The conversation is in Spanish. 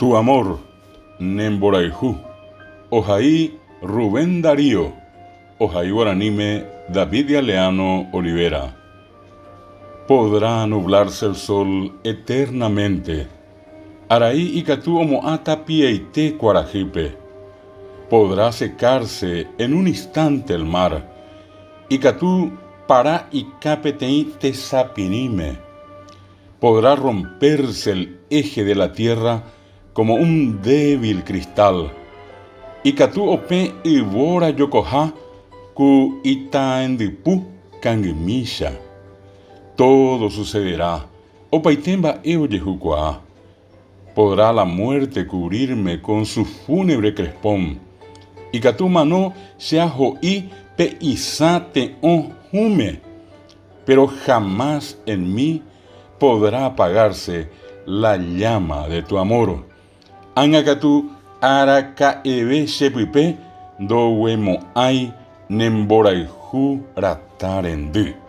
Tu amor, Nemboraihu, Ojaí Rubén Darío, Ojaí Guaranime David Galeano Olivera. Podrá nublarse el sol eternamente. Araí Icatú Omoata Pieite Cuarajipe. Podrá secarse en un instante el mar. Icatú para Icapetei Tesapinime. Podrá romperse el eje de la tierra como un débil cristal. Icatú ope ibora yokoha ku itaendipu kangimisha. Todo sucederá. Opaitemba eoyehukua. Podrá la muerte cubrirme con su fúnebre crespón. Icatú manó seajoí pe isate on hume. Pero jamás en mí podrá apagarse la llama de tu amor. Angacatú arakaebe shepipe do wemo ai nemboraihu ratarendu.